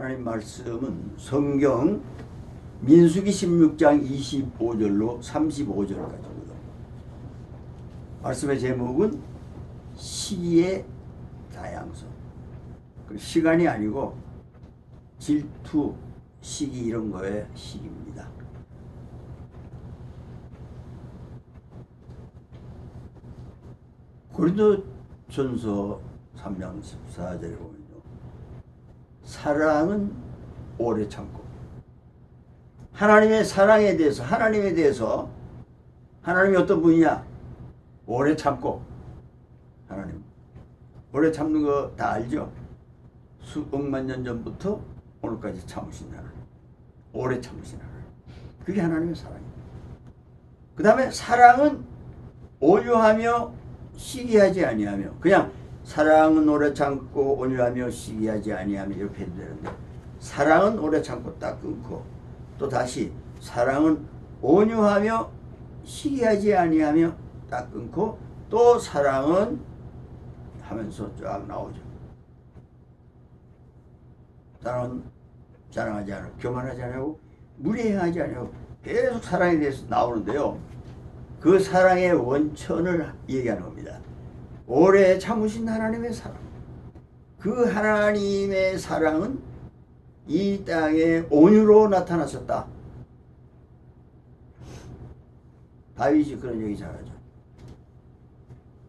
하나님 말씀은 성경 민수기 16장 25절로 35절까지입니다. 말씀의 제목은 시기의 다양성. 시간이 아니고 질투, 시기 이런 거의 시기입니다. 고린도전서 3장 14절에 보면요, 사랑은 오래 참고, 하나님의 사랑에 대해서, 하나님에 대해서, 하나님이 어떤 분이냐? 오래 참고. 하나님 오래 참는 거 다 알죠? 수억만 년 전부터 오늘까지 참으신 하나님, 오래 참으신 하나님, 그게 하나님의 사랑입니다. 그 다음에 사랑은 온유하며 시기하지 아니하며, 그냥 사랑은 오래 참고 온유하며 시기하지 아니하며 이렇게 해도 되는데, 사랑은 오래 참고 딱 끊고, 또 다시 사랑은 온유하며 시기하지 아니하며 딱 끊고, 또 사랑은 하면서 쫙 나오죠. 사랑은 자랑하지 않고, 교만하지 않고, 무례하지 않고, 계속 사랑에 대해서 나오는데요, 그 사랑의 원천을 얘기하는 겁니다. 오래 참으신 하나님의 사랑, 그 하나님의 사랑은 이 땅에 온유로 나타나셨다. 다윗이 그런 얘기 잘하죠.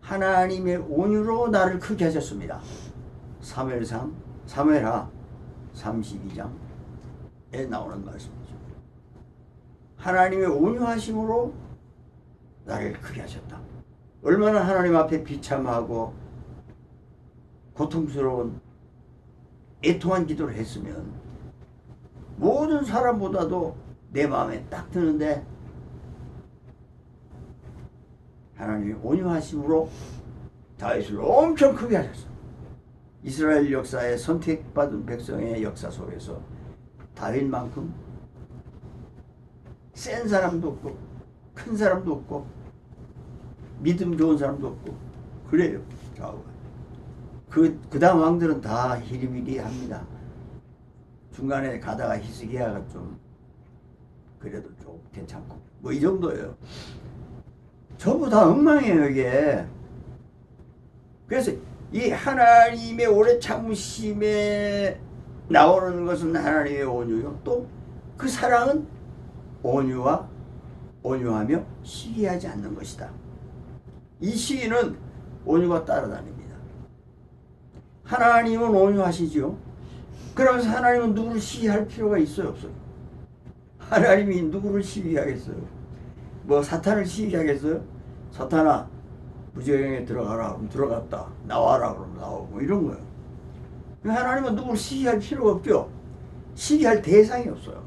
하나님의 온유로 나를 크게 하셨습니다. 사무엘하 32장에 나오는 말씀이죠. 하나님의 온유하심으로 나를 크게 하셨다. 얼마나 하나님 앞에 비참하고 고통스러운 애통한 기도를 했으면 모든 사람보다도 내 마음에 딱 드는데, 하나님이 온유하심으로 다윗을 엄청 크게 하셨어. 이스라엘 역사에 선택받은 백성의 역사 속에서 다윗만큼 센 사람도 없고 큰 사람도 없고 믿음 좋은 사람도 없고 그래요. 그 다음 왕들은 다 히리비리합니다. 중간에 가다가 히스기야가 좀 그래도 좀 괜찮고 뭐 이 정도예요. 전부 다 엉망이에요 이게. 그래서 이 하나님의 오래 참으심에 나오는 것은 하나님의 온유요, 또 그 사랑은 온유하며 시기하지 않는 것이다. 이 시기는 온유가 따라다닙니다. 하나님은 온유하시지요. 그러면서 하나님은 누구를 시기할 필요가 있어요, 없어요? 하나님이 누구를 시기하겠어요? 뭐 사탄을 시기하겠어요? 사탄아 무지경에 들어가라 그럼 들어갔다, 나와라 그럼 나오고 이런 거예요. 하나님은 누구를 시기할 필요가 없죠. 시기할 대상이 없어요.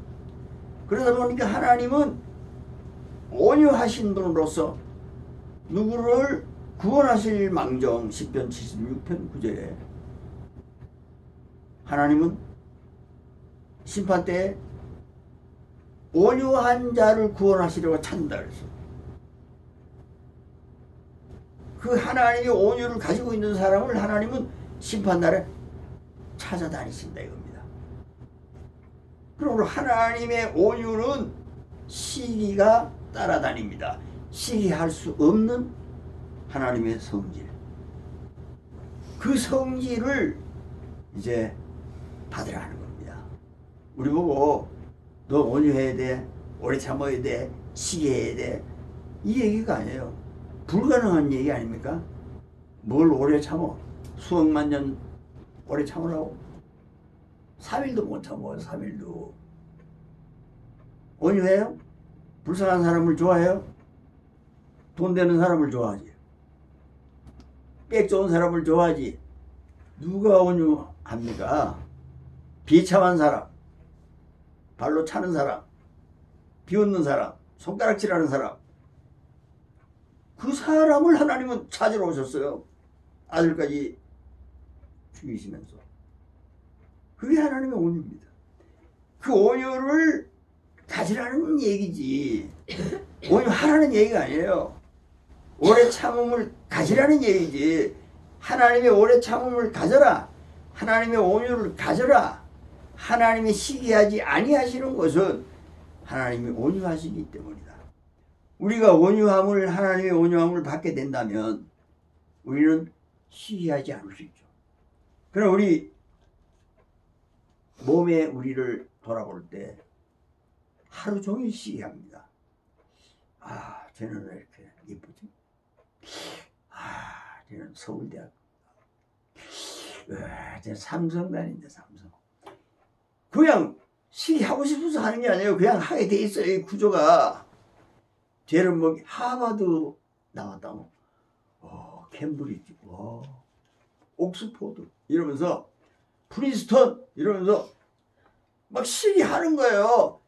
그러다 보니까 하나님은 온유하신 분으로서 누구를 구원하실 망정, 10편 76편 9절에 하나님은 심판 때에 온유한 자를 구원하시려고 찾는다 그랬어요. 그 하나님의 온유를 가지고 있는 사람을 하나님은 심판날에 찾아다니신다 이겁니다. 그러므로 하나님의 온유는 시기가 따라다닙니다. 시기할 수 없는 하나님의 성질, 그 성질을 이제 받으라는 겁니다. 우리 보고 너 온유해야 돼, 오래 참아야 돼, 시기해야 돼, 이 얘기가 아니에요. 불가능한 얘기 아닙니까? 뭘 오래 참어? 수억만 년 오래 참으라고? 3일도 못 참어. 3일도. 온유해요? 불쌍한 사람을 좋아해요? 돈 되는 사람을 좋아하지. 빽 좋은 사람을 좋아하지. 누가 온유합니까? 비참한 사람, 발로 차는 사람, 비웃는 사람, 손가락질하는 사람, 그 사람을 하나님은 찾으러 오셨어요. 아들까지 죽이시면서. 그게 하나님의 온유입니다. 그 온유를 가지라는 얘기지, 온유하라는 얘기가 아니에요. 오래 참음을 가지라는 얘기지. 하나님의 오래 참음을 가져라, 하나님의 온유를 가져라, 하나님이 시기하지 아니하시는 것은 하나님이 온유하시기 때문이다. 우리가 온유함을, 하나님의 온유함을 받게 된다면 우리는 시기하지 않을 수 있죠. 그럼 우리 몸에 우리를 돌아볼 때 하루 종일 시기합니다. 아, 쟤는 왜 이렇게 예쁘지? 아, 쟤는 서울대학. 쟤는 삼성 다닌대, 삼성. 그냥 시기하고 싶어서 하는 게 아니에요. 그냥 하게 돼 있어요, 이 구조가. 쟤는 뭐 하버드 나왔다고. 캠브리지, 옥스포드 이러면서 프린스턴 이러면서 막 시기하는 거예요.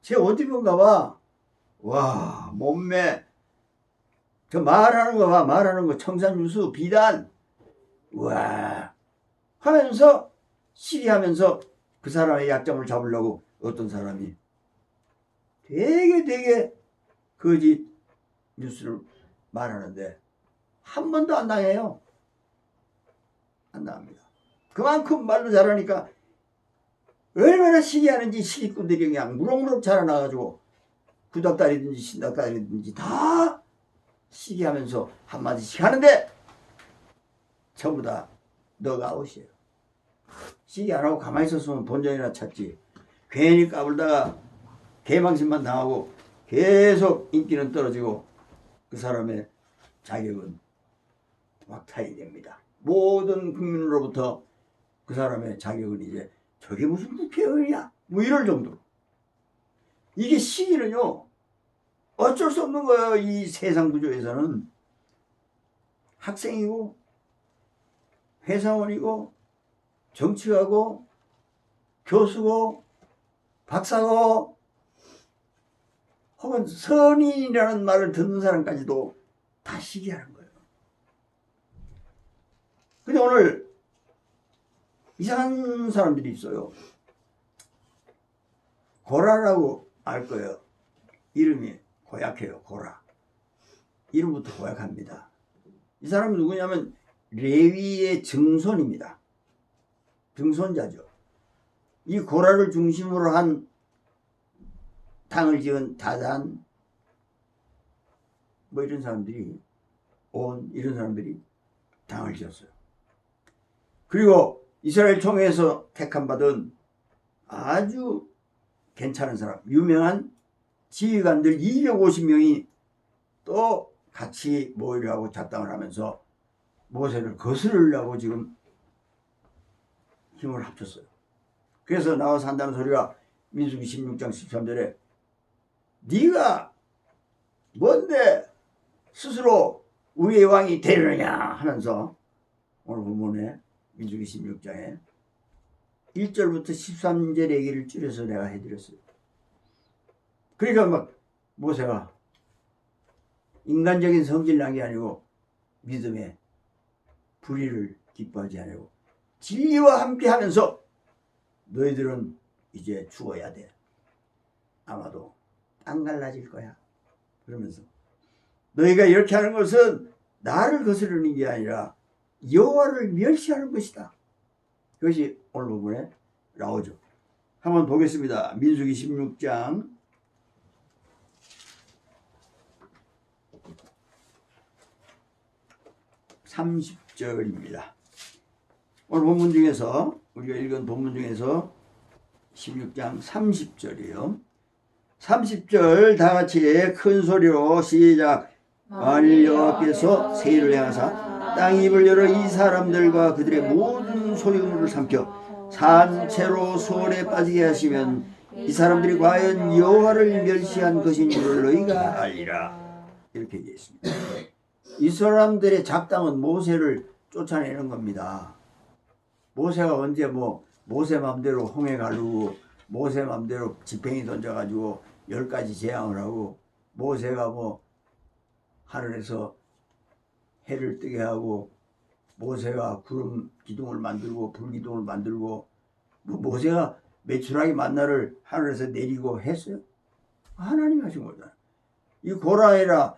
쟤 어디 본가 봐. 와, 몸매 저 말하는 거 봐. 말하는 거 청산유수 비단 와 하면서 시기하면서 그 사람의 약점을 잡으려고 어떤 사람이 되게 거짓 뉴스를 말하는데 한 번도 안 당해요. 안 당합니다. 그만큼 말로 잘하니까 얼마나 시기하는지 시기꾼들이 그냥 무럭무럭 자라나가지고 구닥다리든지 신닥다리든지 다 시기하면서 한마디씩 하는데 전부 다 너가 아웃이에요. 시기 안 하고 가만히 있었으면 본전이나 찾지. 괜히 까불다가 개망신만 당하고 계속 인기는 떨어지고 그 사람의 자격은 막타이 됩니다. 모든 국민으로부터 그 사람의 자격은 이제 저게 무슨 국회의원이야? 뭐 이럴 정도로. 이게 시기는요 어쩔 수 없는 거예요. 이 세상 구조에서는 학생이고 회사원이고 정치가고 교수고 박사고 혹은 선인이라는 말을 듣는 사람까지도 다 시기하는 거예요. 근데 오늘 이상한 사람들이 있어요. 고라라고 알 거예요. 이름이 고약해요. 고라. 이름부터 고약합니다. 이 사람은 누구냐면 레위의 증손입니다. 증손자죠. 이 고라를 중심으로 한 당을 지은 다단 뭐 이런 사람들이 이런 사람들이 당을 지었어요. 그리고 이스라엘 총회에서 택함받은 아주 괜찮은 사람, 유명한 지휘관들 250명이 또 같이 모이려 하고 작당을 하면서 모세를 거스르려고 지금 힘을 합쳤어요. 그래서 나와서 한다는 소리가 민수기 16장 13절에 네가 뭔데 스스로 우리의 왕이 되려냐 하면서 오늘 본문에 민수기 16장에 1절부터 13절 얘기를 줄여서 내가 해드렸어요. 그러니까 막 모세가 인간적인 성질 난 게 아니고 믿음의 불의를 기뻐하지 않고 진리와 함께 하면서 너희들은 이제 죽어야 돼. 아마도 땅 갈라질 거야. 그러면서 너희가 이렇게 하는 것은 나를 거스르는 게 아니라 여호와를 멸시하는 것이다. 그것이 오늘 부분에 나오죠. 한번 보겠습니다. 민수기 16장 30절입니다. 오늘 본문 중에서 우리가 읽은 본문 중에서 16장 30절이에요. 30절 다 같이 큰 소리로 시작. 만일 여호와께서 세일을 행하사 땅 입을 열어 이 사람들과 그들의 모든 소유물을 삼켜 산채로 수월에 빠지게 하시면 이 사람들이 과연 여호와를 멸시한 것인 줄을 너희가 알리라. 이렇게 되어 있습니다. 이 사람들의 작당은 모세를 쫓아내는 겁니다. 모세가 언제 모세 맘대로 홍해 가르고 모세 맘대로 지팡이 던져가지고 10가지 재앙을 하고 모세가 하늘에서 해를 뜨게 하고 모세가 구름 기둥을 만들고 불 기둥을 만들고 모세가 메추라기 만나를 하늘에서 내리고 했어요? 하나님이 하신 거잖아요. 이 고라해라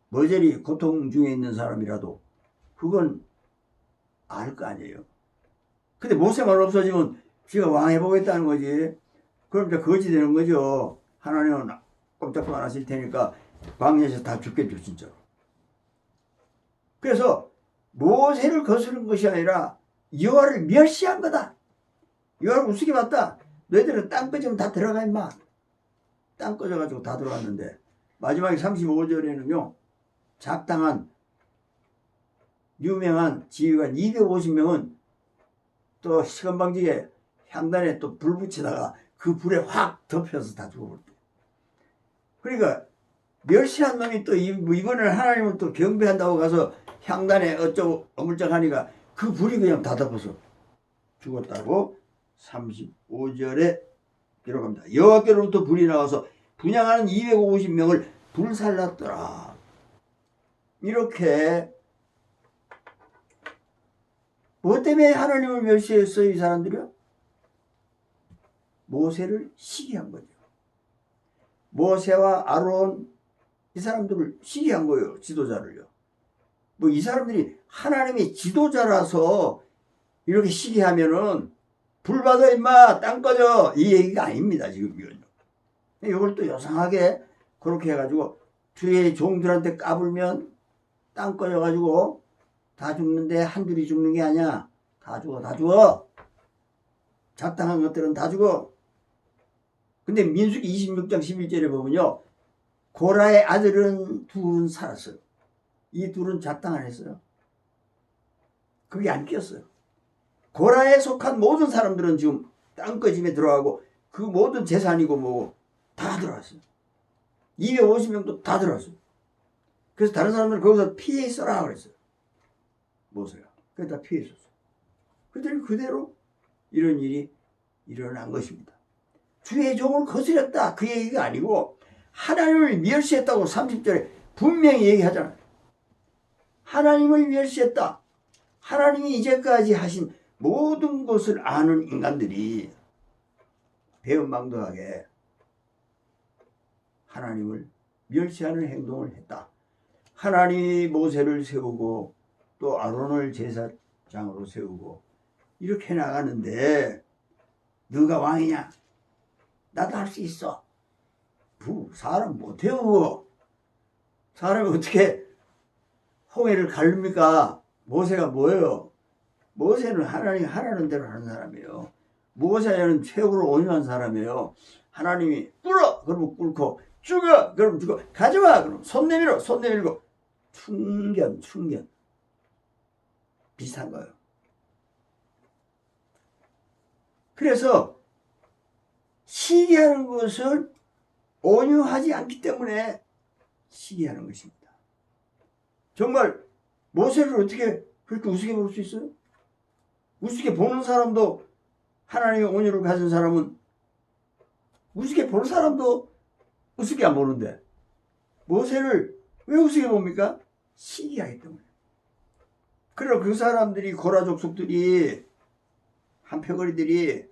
머저리 고통 중에 있는 사람이라도 그건 알 거 아니에요. 근데 모세만 없어지면 지가 왕해보겠다는 거지. 그럼 이제 거지 되는 거죠. 하나님은 꼼짝도 안 하실 테니까 광야에서 다 죽겠죠, 진짜로. 그래서 모세를 거스른 것이 아니라 여호와를 멸시한 거다. 여호와를 우습게 봤다. 너희들은 땅 꺼지면 다 들어가 임마. 땅 꺼져가지고 다 들어갔는데 마지막에 35절에는요. 잡당한 유명한 지휘관 250명은 또 시건방지게 향단에 또 불 붙이다가 그 불에 확 덮여서 다 죽어버렸대. 그러니까 멸시한 놈이 또 이번에는 하나님을 또 경배한다고 가서 향단에 어쩌고 어물쩍하니까 그 불이 그냥 다 덮어서 죽었다고 35절에 기록합니다. 여호와께로부터 불이 나와서 분향하는 250명을 불살랐더라. 이렇게 뭐 때문에 하나님을 멸시했어요, 이 사람들이요? 모세를 시기한 거죠. 모세와 아론 이 사람들을 시기한 거예요, 지도자를요. 뭐 이 사람들이 하나님의 지도자라서 이렇게 시기하면은 불 받아 임마 땅 꺼져 이 얘기가 아닙니다, 지금 이건요. 이걸 또 요상하게 그렇게 해가지고 주의 종들한테 까불면 땅 꺼져가지고 다 죽는데 한둘이 죽는 게 아니야. 다 죽어, 다 죽어. 잡당한 것들은 다 죽어. 근데 민수기 26장 11절에 보면요. 고라의 아들은 둘은 살았어요. 이 둘은 잡당 안 했어요. 그게 안 끼었어요. 고라에 속한 모든 사람들은 지금 땅꺼짐에 들어가고 그 모든 재산이고 뭐고 다 들어갔어요. 250명도 다 들어갔어요. 그래서 다른 사람들은 거기서 피해 있어라 그랬어요. 모세가. 그래서 다 피해 있었어요. 그들이 그대로 이런 일이 일어난 것입니다. 주의 종을 거스렸다 그 얘기가 아니고 하나님을 멸시했다고 30절에 분명히 얘기하잖아요. 하나님을 멸시했다. 하나님이 이제까지 하신 모든 것을 아는 인간들이 배은망덕하게 하나님을 멸시하는 행동을 했다. 하나님이 모세를 세우고 또 아론을 제사장으로 세우고 이렇게 나가는데 너가 왕이냐? 나도 할 수 있어. 사람 못해요. 사람이 어떻게 홍해를 가릅니까? 모세가 뭐예요? 모세는 하나님이 하라는 대로 하는 사람이에요. 모세는 최고로 온유한 사람이에요. 하나님이 꿇어! 그러면 꿇고 죽어! 그러면 죽어. 가져와! 그러면 손 내밀어! 손 내밀고 충견 비슷한 거예요. 그래서 시기하는 것을 온유하지 않기 때문에 시기하는 것입니다. 정말 모세를 어떻게 그렇게 우습게 볼 수 있어요? 우습게 보는 사람도 하나님의 온유를 가진 사람은 우습게 보는 사람도 우습게 안 보는데 모세를 왜 우습게 봅니까? 시기하기 때문에. 그리고 그 사람들이 고라 족속들이 한표거리들이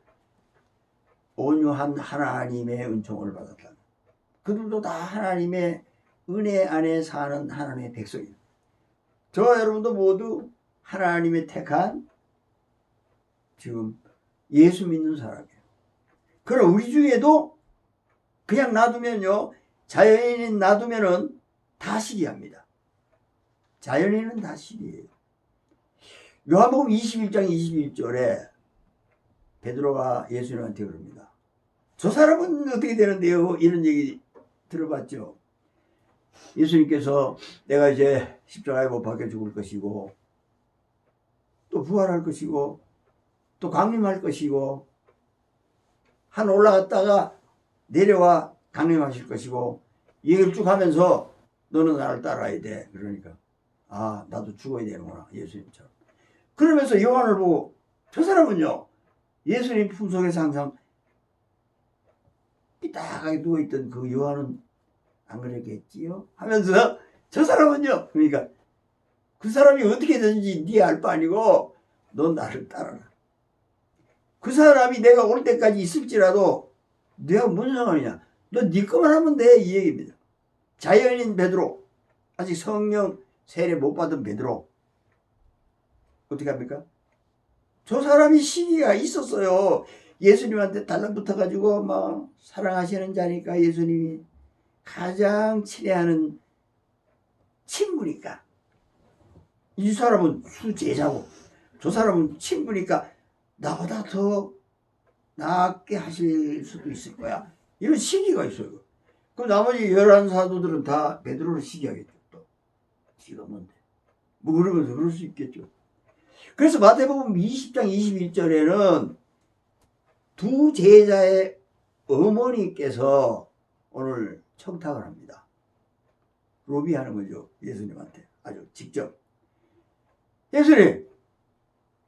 온유한 하나님의 은총을 받았다. 그들도 다 하나님의 은혜 안에 사는 하나님의 백성이에요. 저와 여러분도 모두 하나님의 택한 지금 예수 믿는 사람이에요. 그럼 우리 중에도 그냥 놔두면요, 자연인 놔두면은 다 시기합니다. 자연인은 다 시기해요. 요한복음 21장 21절에 베드로가 예수님한테 그럽니다. 저 사람은 어떻게 되는데요? 이런 얘기 들어봤죠. 예수님께서 내가 이제 십자가에 못 박혀 죽을 것이고 또 부활할 것이고 또 강림할 것이고 한 올라갔다가 내려와 강림하실 것이고 얘기를 쭉 하면서 너는 나를 따라야 돼. 그러니까 아 나도 죽어야 되는구나 예수님처럼. 그러면서 요한을 보고 저 사람은요 예수님 품속에서 항상 삐딱하게 누워있던 그 요한은 안 그랬겠지요? 하면서 저 사람은요 그러니까 그 사람이 어떻게 되는지 네 알 바 아니고 넌 나를 따라라. 그 사람이 내가 올 때까지 있을지라도 내가 무슨 상관이냐? 너 네 것만 하면 돼 이 얘기입니다. 자연인 베드로 아직 성령 세례 못 받은 베드로 어떻게 합니까? 저 사람이 시기가 있었어요. 예수님한테 달라붙어가지고 막 사랑하시는 자니까 예수님이 가장 친애하는 친구니까 이 사람은 수제자고 저 사람은 친구니까 나보다 더 낫게 하실 수도 있을 거야. 이런 시기가 있어요. 그럼 나머지 11사도들은 다 베드로를 시기하겠죠. 또 지가 뭔데 뭐 그러면서 그럴 수 있겠죠. 그래서 마태복음 20장 21절에는 두 제자의 어머니께서 오늘 청탁을 합니다. 로비하는 거죠. 예수님한테 아주 직접. 예수님,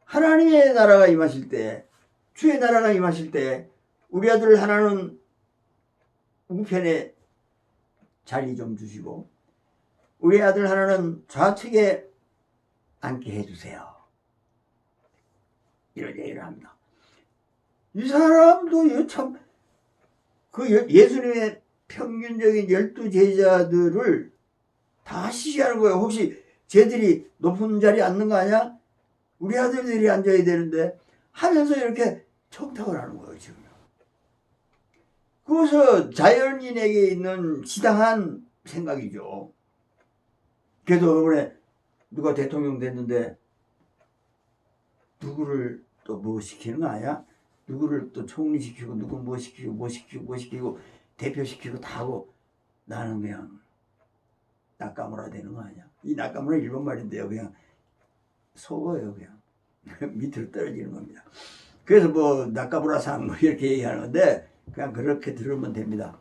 하나님의 나라가 임하실 때, 주의 나라가 임하실 때 우리 아들 하나는 우편에 자리 좀 주시고 우리 아들 하나는 좌측에 앉게 해주세요. 이런 얘기를 합니다. 이 사람도 참 그 예수님의 평균적인 12제자들을 다 시시하는 거예요. 혹시 쟤들이 높은 자리에 앉는 거 아니야? 우리 아들들이 앉아야 되는데 하면서 이렇게 청탁을 하는 거예요. 지금. 그것은 자연인에게 있는 지당한 생각이죠. 그래도 이번에 누가 대통령 됐는데 누구를 또 뭐 시키는 거 아니야? 누구를 또 총리시키고 누구 뭐 시키고 대표시키고 다 하고 나는 그냥 낙가무라 되는 거 아니야? 이 낙가무라 일본 말인데요. 그냥 속어요. 그냥 밑으로 떨어지는 겁니다. 그래서 뭐 낙가무라상 뭐 이렇게 얘기하는데 그냥 그렇게 들으면 됩니다.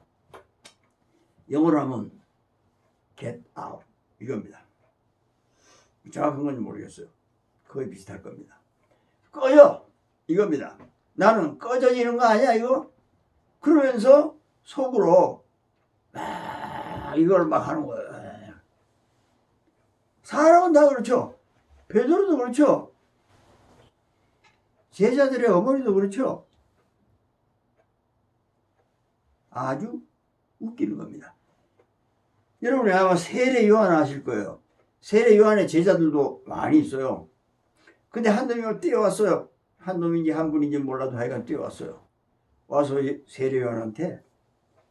영어로 하면 get out 이겁니다. 정확한 건지 모르겠어요. 거의 비슷할 겁니다. 꺼요 이겁니다. 나는 꺼져지는 거 아니야 이거? 그러면서 속으로 이걸 막 하는 거예요. 사람은 다 그렇죠. 베드로도 그렇죠. 제자들의 어머니도 그렇죠. 아주 웃기는 겁니다. 여러분이 아마 세례 요한 아실 거예요. 세례 요한의 제자들도 많이 있어요. 근데 한 놈이 뛰어왔어요. 한 놈인지 한 분인지 몰라도 하여간 뛰어왔어요. 와서 세례 요한한테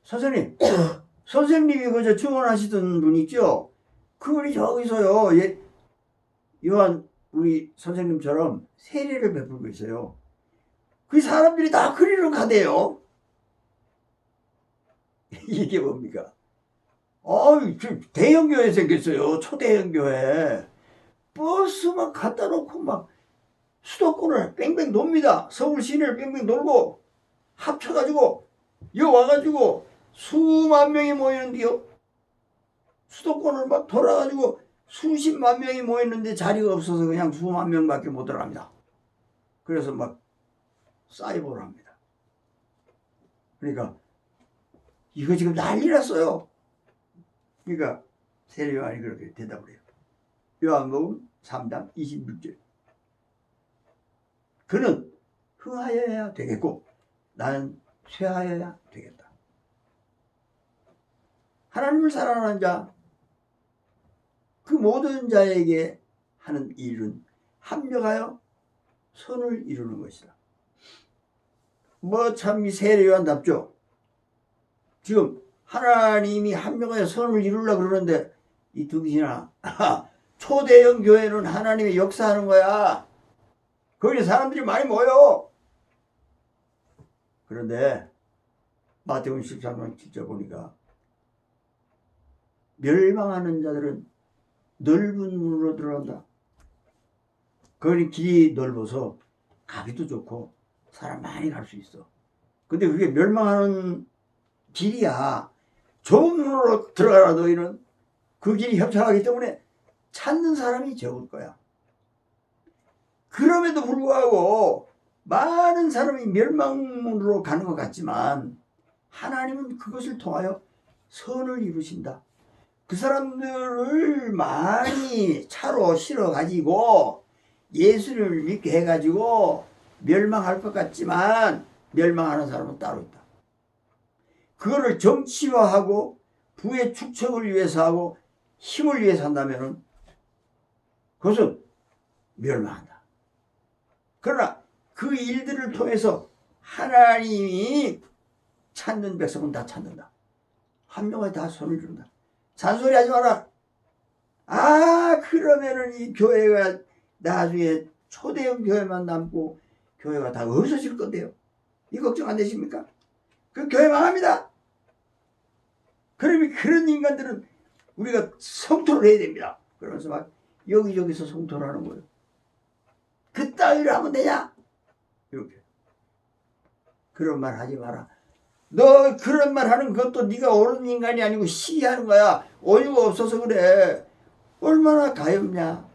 선생님, 선생님이 그저 증언하시던 분 있죠? 그분이 저기서요. 요한 우리 선생님처럼 세례를 베풀고 있어요. 그 사람들이 다 그리로 가대요. 이게 뭡니까? 대형 교회 생겼어요. 초대형 교회. 버스 막 갖다 놓고 막 수도권을 뺑뺑 돕니다. 서울 시내를 뺑뺑 돌고 합쳐가지고 여기 와가지고 수만 명이 모이는데요. 수도권을 막 돌아가지고 수십만 명이 모이는데 자리가 없어서 그냥 수만 명밖에 못 들어갑니다. 그래서 막 사이버를 합니다. 그러니까 이거 지금 난리 났어요. 그러니까 세례 요한이 그렇게 대답을 해요. 요한복음 3장 26절. 그는 흥하여야 되겠고 나는 쇠하여야 되겠다. 하나님을 사랑하는 자, 그 모든 자에게 하는 일은 합력하여 선을 이루는 것이다. 뭐 참 이 세례 요한답죠. 지금 하나님이 합력하여 선을 이루려고 그러는데 이 등신아 초대형 교회는 하나님이 역사하는 거야. 거기 사람들이 많이 모여. 그런데 마태복음 13장 7절 보니까 멸망하는 자들은 넓은 문으로 들어간다. 거기 길이 넓어서 가기도 좋고 사람 많이 갈 수 있어. 근데 그게 멸망하는 길이야. 좁은 문으로 들어가라. 너희는 그 길이 협착하기 때문에 찾는 사람이 적을 거야. 그럼에도 불구하고 많은 사람이 멸망문으로 가는 것 같지만 하나님은 그것을 통하여 선을 이루신다. 그 사람들을 많이 차로 실어 가지고 예수를 믿게 해가지고 멸망할 것 같지만 멸망하는 사람은 따로 있다. 그거를 정치화하고 부의 축적을 위해서 하고 힘을 위해서 한다면 그것은 멸망한다. 그러나 그 일들을 통해서 하나님이 찾는 백성은 다 찾는다. 한 명에 다 손을 준다. 잔소리 하지 마라. 아, 그러면은 이 교회가 나중에 초대형 교회만 남고 교회가 다 없어질 건데요. 이 걱정 안 되십니까? 그 교회 망합니다. 그러면 그런 인간들은 우리가 성토를 해야 됩니다. 그러면서 막 여기저기서 성토를 하는 거예요. 그따위를 하면 되냐? 이렇게. 그런 말 하지 마라. 너 그런 말 하는 것도 네가 옳은 인간이 아니고 시기하는 거야. 온유가 없어서 그래. 얼마나 가엾냐.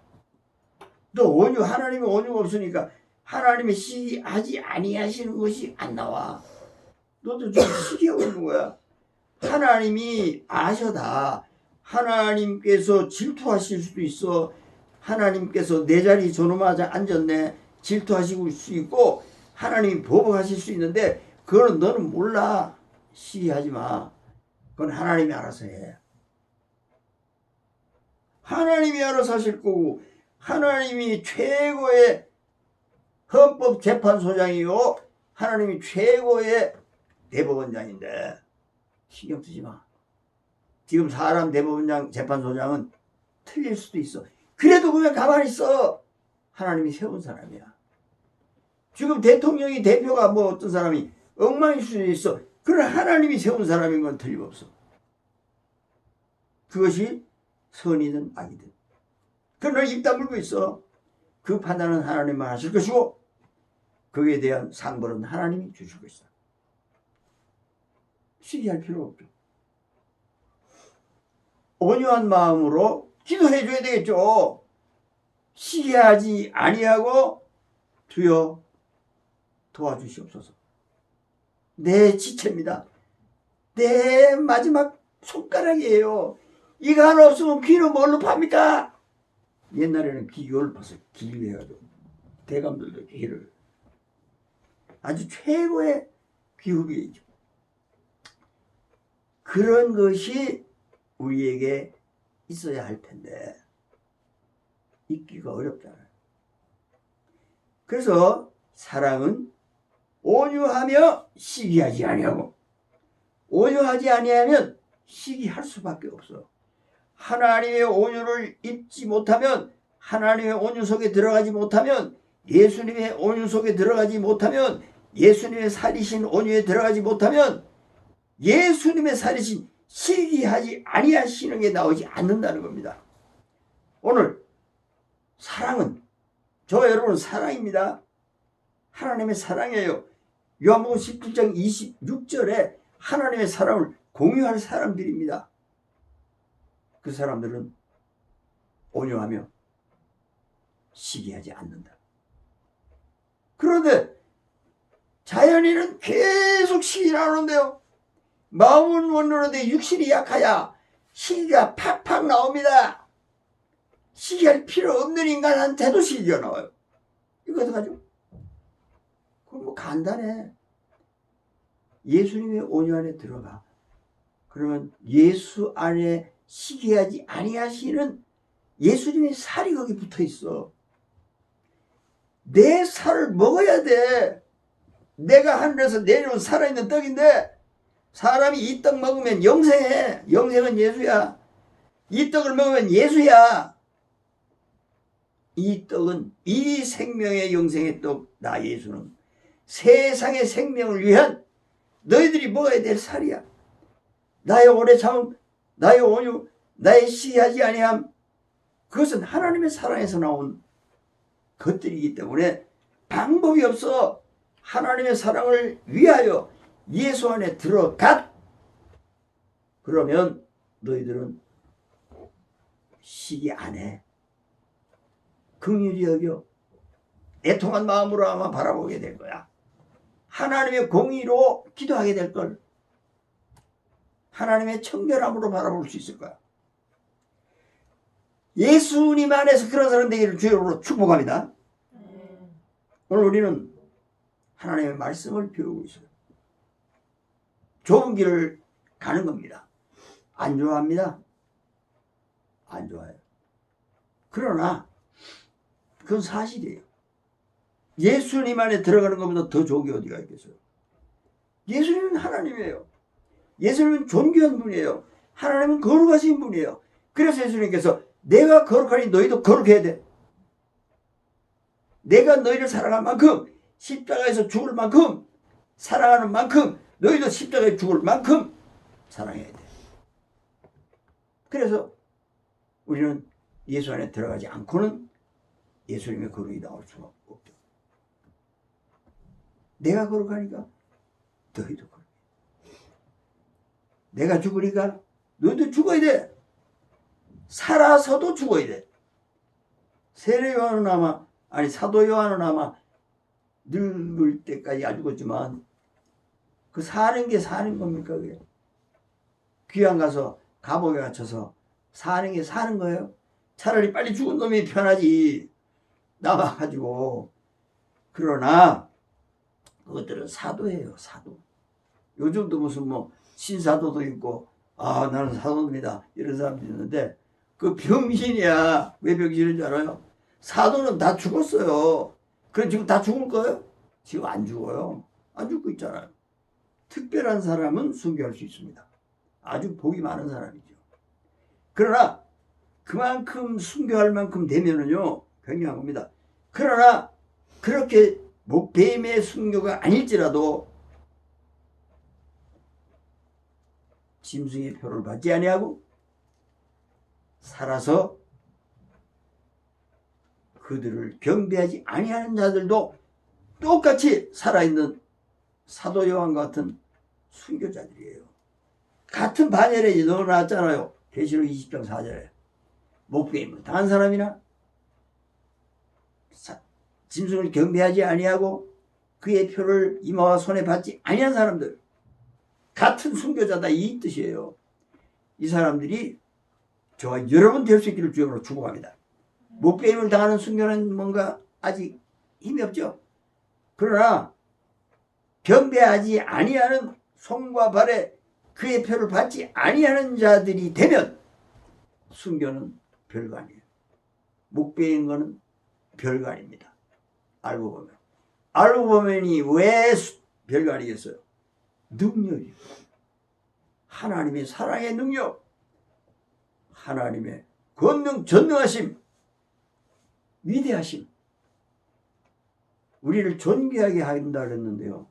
너 온유, 하나님이 온유가 없으니까 하나님이 시기하지 아니하시는 것이 안 나와. 너도 좀 시기하고 있는 거야. 하나님이 아셔다. 하나님께서 질투하실 수도 있어. 하나님께서 내 자리 저놈아 앉았네. 질투하실 수 있고 하나님이 보복하실 수 있는데 그거는 너는 몰라. 시기하지 마. 그건 하나님이 알아서 해. 하나님이 알아서 하실 거고 하나님이 최고의 헌법재판소장이요. 하나님이 최고의 대법원장인데 신경 쓰지 마. 지금 사람 대법원장 재판소장은 틀릴 수도 있어. 그래도 그냥 가만히 있어. 하나님이 세운 사람이야. 지금 대통령이 대표가 뭐 어떤 사람이 엉망일 수도 있어. 그러나 하나님이 세운 사람인 건 틀림없어. 그것이 선이든 악이든. 그러나 입 다물고 있어. 그 판단은 하나님만 하실 것이고 거기에 대한 상벌은 하나님이 주실 것이다. 시기할 필요가 없죠. 온유한 마음으로 기도해 줘야 되겠죠. 시기하지 아니하고 주여 도와주시옵소서. 내 지체입니다. 내 마지막 손가락이에요. 이거 하나 없으면 귀는 뭘로 팝니까? 옛날에는 귀 이걸 봐서 귀를 해가지고 대감들도 귀를 아주 최고의 귀후비이죠. 그런 것이 우리에게 있어야 할 텐데 있기가 어렵잖아요. 그래서 사랑은 온유하며 시기하지 아니하고 온유하지 아니하면 시기할 수밖에 없어. 하나님의 온유를 입지 못하면 하나님의 온유 속에 들어가지 못하면 예수님의 온유 속에 들어가지 못하면 예수님의 살리신 온유에 들어가지 못하면 예수님의 살리신 시기하지 아니하시는 게 나오지 않는다는 겁니다. 오늘 사랑은 저와 여러분은 사랑입니다. 하나님의 사랑이에요. 요한복음 17장 26절에 하나님의 사랑을 공유할 사람들입니다. 그 사람들은 온유하며 시기하지 않는다. 그런데 자연인은 계속 시기를 하는데요. 마음은 원로인데 육신이 약하야 시기가 팍팍 나옵니다. 시기할 필요 없는 인간한테도 시기가 나와요. 이거 어떡하죠? 그럼 뭐 간단해. 예수님의 온유 안에 들어가. 그러면 예수 안에 시기하지 아니하시는 예수님의 살이 거기 붙어 있어. 내 살을 먹어야 돼. 내가 하늘에서 내려온 살아있는 떡인데 사람이 이 떡 먹으면 영생해. 영생은 예수야. 이 떡을 먹으면 예수야. 이 떡은 이 생명의 영생의 떡, 나 예수는 세상의 생명을 위한 너희들이 먹어야 될 살이야. 나의 오래 참음, 나의 온유, 나의 시기하지 아니함, 그것은 하나님의 사랑에서 나온 것들이기 때문에 방법이 없어. 하나님의 사랑을 위하여 예수 안에 들어갔. 그러면 너희들은 시기 안 해. 긍휼히 여겨 애통한 마음으로 아마 바라보게 될 거야. 하나님의 공의로 기도하게 될 걸. 하나님의 청결함으로 바라볼 수 있을 거야. 예수님 안에서 그런 사람 되기를 주여로 축복합니다. 오늘 우리는 하나님의 말씀을 배우고 있어요. 좋은 길을 가는 겁니다. 안 좋아합니다. 안 좋아해요. 그러나 그건 사실이에요. 예수님 안에 들어가는 것보다 더 좋은 게 어디가 있겠어요. 예수님은 하나님이에요. 예수님은 존귀한 분이에요. 하나님은 거룩하신 분이에요. 그래서 예수님께서 내가 거룩하니 너희도 거룩해야 돼. 내가 너희를 사랑할 만큼, 십자가에서 죽을 만큼, 사랑하는 만큼 너희도 십자가에 죽을 만큼 사랑해야 돼. 그래서 우리는 예수 안에 들어가지 않고는 예수님의 거룩이 나올 수가 없죠. 내가 거룩하니까 너희도 거룩해. 내가 죽으니까 너희도 죽어야 돼. 살아서도 죽어야 돼. 세례 요한은 아마, 사도 요한은 아마 늙을 때까지 안 죽었지만 그 사는 게 사는 겁니까? 그게? 귀양 가서 감옥에 갇혀서 사는 게 사는 거예요. 차라리 빨리 죽은 놈이 편하지. 남아가지고. 그러나 그것들은 사도예요. 사도. 요즘도 무슨 뭐 신사도도 있고 나는 사도입니다 이런 사람도 있는데 그 병신이야. 왜 병신인 줄 알아요? 사도는 다 죽었어요. 그럼 지금 다 죽을 거예요? 지금 안 죽어요. 안 죽고 있잖아요. 특별한 사람은 순교할 수 있습니다. 아주 복이 많은 사람이죠. 그러나 그만큼 순교할 만큼 되면은요 굉장한 겁니다. 그러나 그렇게 목배임의 순교가 아닐지라도 짐승의 표를 받지 아니하고 살아서 그들을 경배하지 아니하는 자들도 똑같이 살아있는 사도 요한과 같은 순교자들이에요. 같은 반열에 넣어놨잖아요. 계시록 20장 4절에 목배임을 당한 사람이나 짐승을 경배하지 아니하고 그의 표를 이마와 손에 받지 아니한 사람들 같은 순교자다 이 뜻이에요. 이 사람들이 저와 여러분 될 수 있기를 주님으로 축복합니다. 목배임을 당하는 순교는 뭔가 아직 힘이 없죠. 그러나 경배하지 아니하는 손과 발에 그의 표를 받지 아니하는 자들이 되면 순교는 별거 아니에요. 목배인 거는 별거 아닙니다. 알고 보면이 왜 별거 아니겠어요? 능력이에요. 하나님의 사랑의 능력, 하나님의 권능 전능하심, 위대하심, 우리를 존귀하게 한다 그랬는데요.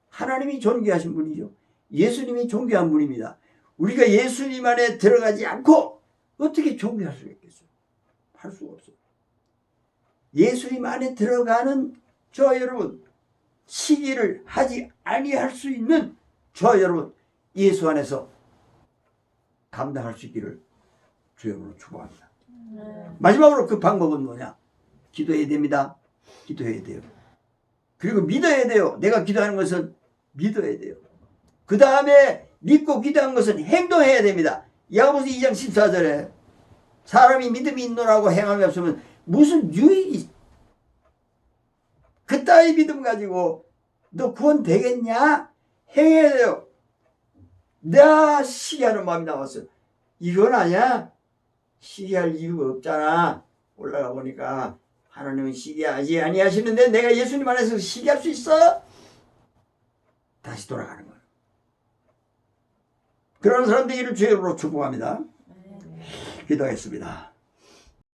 하나님이 존귀하신 분이죠. 예수님이 존귀한 분입니다. 우리가 예수님 안에 들어가지 않고 어떻게 존귀할 수가 있겠어요? 할 수가 없어요. 예수님 안에 들어가는 저 여러분, 시기를 하지 아니할 수 있는 저 여러분, 예수 안에서 감당할 수 있기를 주님으로 축복합니다. 마지막으로 그 방법은 뭐냐? 기도해야 됩니다. 기도해야 돼요. 그리고 믿어야 돼요. 내가 기도하는 것은 믿어야 돼요. 그 다음에 믿고 기도한 것은 행동해야 됩니다. 야고보서 2장 14절에 사람이 믿음이 있노라고 행함이 없으면 무슨 유익이, 그따위 믿음 가지고 너 구원 되겠냐? 행해야 돼요. 내가 시기하는 마음이 나왔어요. 이건 아니야? 시기할 이유가 없잖아. 올라가 보니까 하나님은 시기하지 아니하시는데 내가 예수님 안에서 시기할 수 있어? 다시 돌아가는 거예요. 그런 사람 되기를 주의 이름으로 축복합니다. 기도하겠습니다.